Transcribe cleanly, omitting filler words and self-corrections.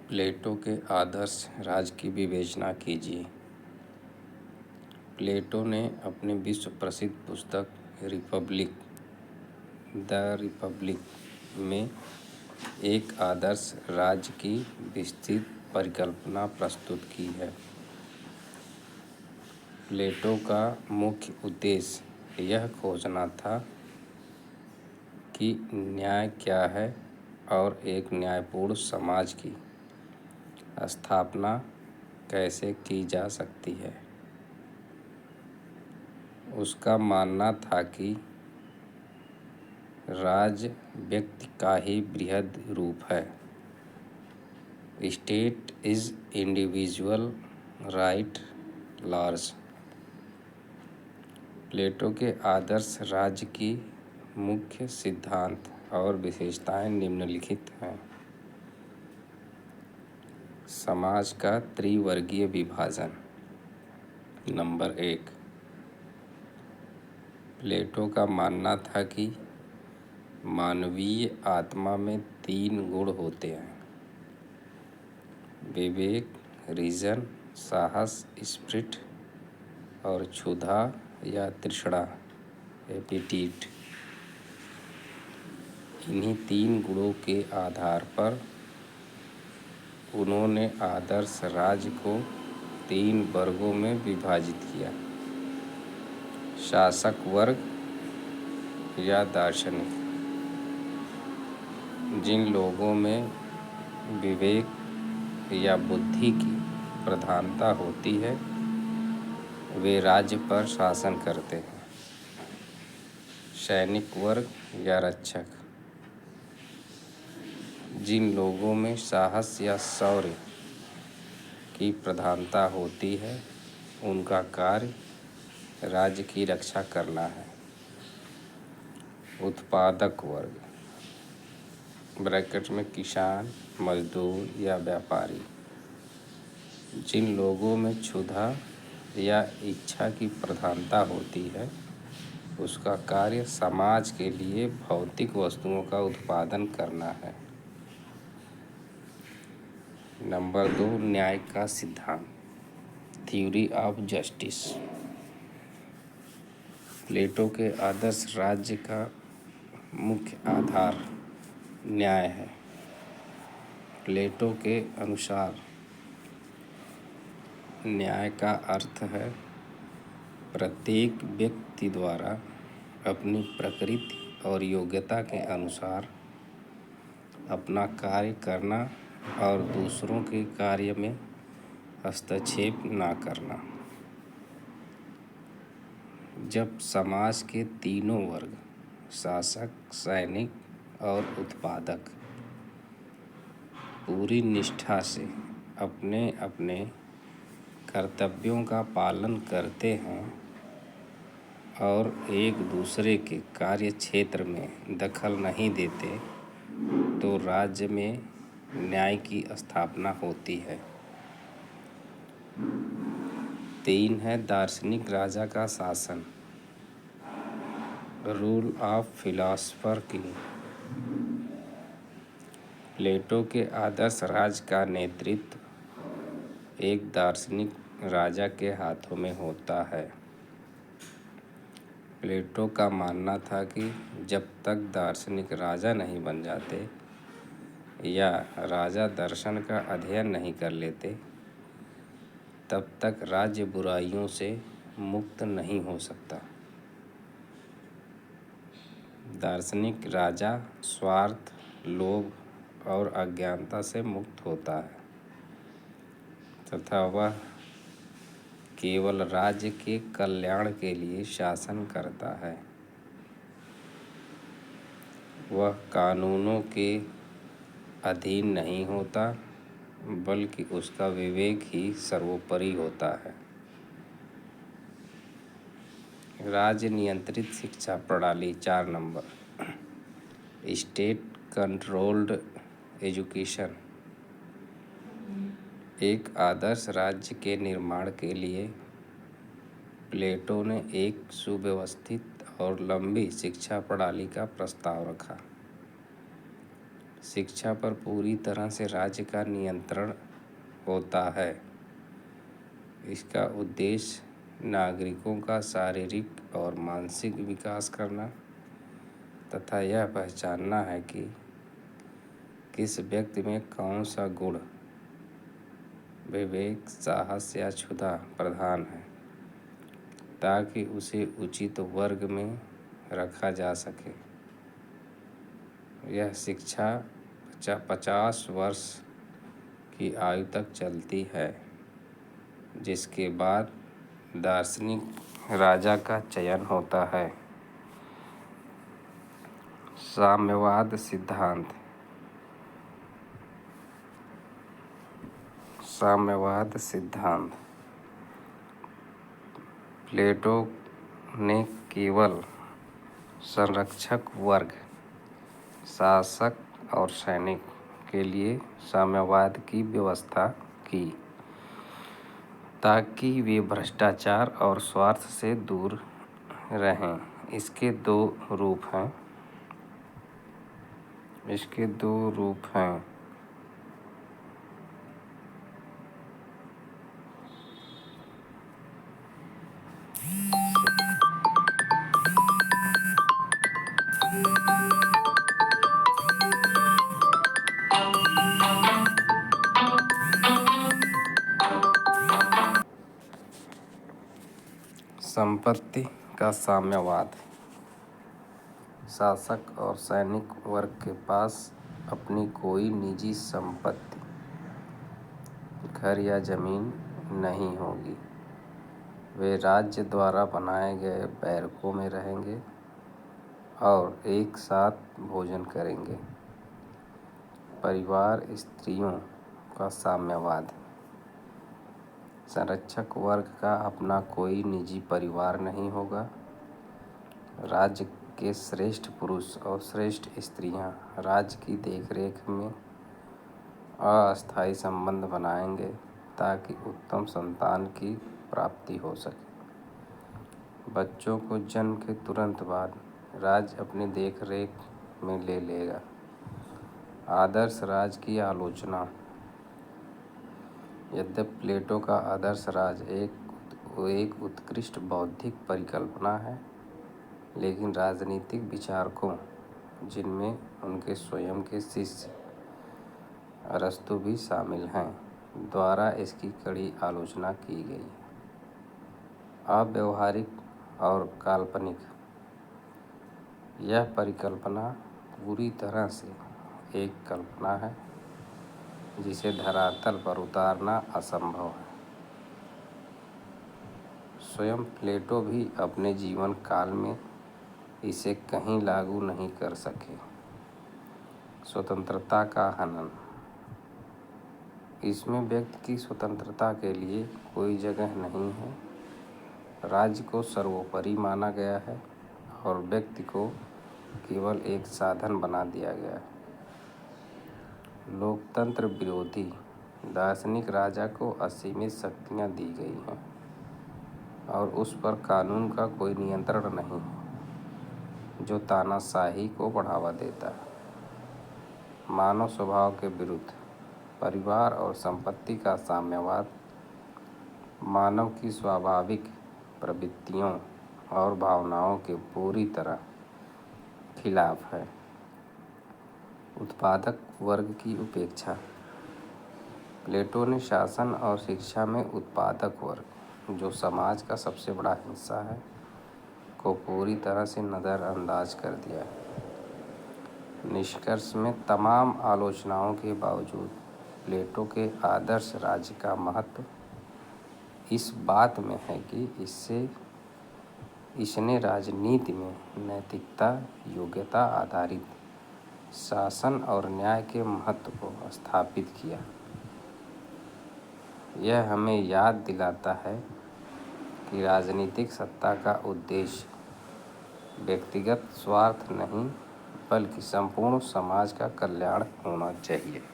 प्लेटो के आदर्श राज्य की विवेचना कीजिए। प्लेटो ने अपनी विश्व प्रसिद्ध पुस्तक द रिपब्लिक में एक आदर्श राज्य की विस्तृत परिकल्पना प्रस्तुत की है। प्लेटो का मुख्य उद्देश्य यह खोजना था कि न्याय क्या है और एक न्यायपूर्ण समाज की स्थापना कैसे की जा सकती है। उसका मानना था कि राज्य व्यक्ति का ही बृहद रूप है। State is individual writ large. Plato के आदर्श राज्य की मुख्य सिद्धांत और विशेषताएं निम्नलिखित हैं। समाज का त्रिवर्गीय विभाजन। नंबर 1, प्लेटो का मानना था कि मानवीय आत्मा में 3 गुण होते हैं: विवेक, रीजन, साहस, स्पिरिट, और क्षुधा या तृष्णा, एपिटीट। इन्हीं 3 गुणों के आधार पर उन्होंने आदर्श राज्य को 3 वर्गों में विभाजित किया: शासक वर्ग या दार्शनिक, जिन लोगों में विवेक या बुद्धि की प्रधानता होती है वे राज्य पर शासन करते हैं; सैनिक वर्ग या रक्षक, जिन लोगों में साहस या शौर्य की प्रधानता होती है उनका कार्य राज्य की रक्षा करना है; उत्पादक वर्ग ब्रैकेट में किसान, मजदूर या व्यापारी, जिन लोगों में क्षुधा या इच्छा की प्रधानता होती है उसका कार्य समाज के लिए भौतिक वस्तुओं का उत्पादन करना है। नंबर 2, न्याय का सिद्धांत, थ्योरी ऑफ जस्टिस। प्लेटो के आदर्श राज्य का मुख्य आधार न्याय है। प्लेटो के अनुसार न्याय का अर्थ है प्रत्येक व्यक्ति द्वारा अपनी प्रकृति और योग्यता के अनुसार अपना कार्य करना और दूसरों के कार्य में हस्तक्षेप ना करना। जब समाज के तीनों वर्ग शासक, सैनिक और उत्पादक पूरी निष्ठा से अपने अपने कर्तव्यों का पालन करते हैं और एक दूसरे के कार्य क्षेत्र में दखल नहीं देते तो राज्य में न्याय की स्थापना होती है। 3 है दार्शनिक राजा का शासन, रूल ऑफ फिलॉसफर किंग। प्लेटो के आदर्श राज्य का नेतृत्व एक दार्शनिक राजा के हाथों में होता है। प्लेटो का मानना था कि जब तक दार्शनिक राजा नहीं बन जाते या राजा दर्शन का अध्ययन नहीं कर लेते तब तक राज्य बुराइयों से मुक्त नहीं हो सकता। दार्शनिक राजा स्वार्थ, लोभ और अज्ञानता से मुक्त होता है तथा वह केवल राज्य के कल्याण के लिए शासन करता है। वह कानूनों के अधीन नहीं होता बल्कि उसका विवेक ही सर्वोपरि होता है। राज्य नियंत्रित शिक्षा प्रणाली 4 नंबर, स्टेट कंट्रोल्ड एजुकेशन। एक आदर्श राज्य के निर्माण के लिए प्लेटो ने एक सुव्यवस्थित और लंबी शिक्षा प्रणाली का प्रस्ताव रखा। शिक्षा पर पूरी तरह से राज्य का नियंत्रण होता है। इसका उद्देश्य नागरिकों का शारीरिक और मानसिक विकास करना तथा यह पहचानना है कि किस व्यक्ति में कौन सा गुण, विवेक, साहस या क्षुधा प्रधान है, ताकि उसे उचित वर्ग में रखा जा सके। यह शिक्षा 50 वर्ष की आयु तक चलती है, जिसके बाद दार्शनिक राजा का चयन होता है। साम्यवाद सिद्धांत। साम्यवाद सिद्धांत प्लेटो ने केवल संरक्षक वर्ग, शासक और सैनिक के लिए साम्यवाद की व्यवस्था की, ताकि वे भ्रष्टाचार और स्वार्थ से दूर रहें। इसके दो रूप हैं। संपत्ति का साम्यवाद। शासक और सैनिक वर्ग के पास अपनी कोई निजी संपत्ति, घर या जमीन नहीं होगी। वे राज्य द्वारा बनाए गए बैरकों में रहेंगे और एक साथ भोजन करेंगे। परिवार स्त्रियों का साम्यवाद। संरक्षक वर्ग का अपना कोई निजी परिवार नहीं होगा। राज्य के श्रेष्ठ पुरुष और श्रेष्ठ स्त्रियां राज्य की देखरेख में अस्थायी संबंध बनाएंगे, ताकि उत्तम संतान की प्राप्ति हो सके। बच्चों को जन्म के तुरंत बाद राज्य अपनी देखरेख में ले लेगा। आदर्श राज्य की आलोचना। यद्यपि प्लेटो का आदर्श राज्य एक उत्कृष्ट बौद्धिक परिकल्पना है, लेकिन राजनीतिक विचारकों, जिनमें उनके स्वयं के शिष्य अरस्तु भी शामिल हैं, द्वारा इसकी कड़ी आलोचना की गई। अव्यावहारिक और काल्पनिक। यह परिकल्पना पूरी तरह से एक कल्पना है, जिसे धरातल पर उतारना असंभव है। स्वयं प्लेटो भी अपने जीवन काल में इसे कहीं लागू नहीं कर सके। स्वतंत्रता का हनन। इसमें व्यक्ति की स्वतंत्रता के लिए कोई जगह नहीं है। राज्य को सर्वोपरि माना गया है और व्यक्ति को केवल एक साधन बना दिया गया है। लोकतंत्र विरोधी। दार्शनिक राजा को असीमित शक्तियां दी गई हैं और उस पर कानून का कोई नियंत्रण नहीं है, जो तानाशाही को बढ़ावा देता है। मानव स्वभाव के विरुद्ध। परिवार और संपत्ति का साम्यवाद मानव की स्वाभाविक प्रवृत्तियों और भावनाओं के पूरी तरह खिलाफ है। उत्पादक वर्ग की उपेक्षा। प्लेटो ने शासन और शिक्षा में उत्पादक वर्ग, जो समाज का सबसे बड़ा हिस्सा है, को पूरी तरह से नज़रअंदाज कर दिया है। निष्कर्ष में तमाम आलोचनाओं के बावजूद प्लेटो के आदर्श राज्य का महत्व इस बात में है कि इसने राजनीति में नैतिकता, योग्यता आधारित शासन और न्याय के महत्व को स्थापित किया। यह हमें याद दिलाता है कि राजनीतिक सत्ता का उद्देश्य व्यक्तिगत स्वार्थ नहीं, बल्कि संपूर्ण समाज का कल्याण होना चाहिए।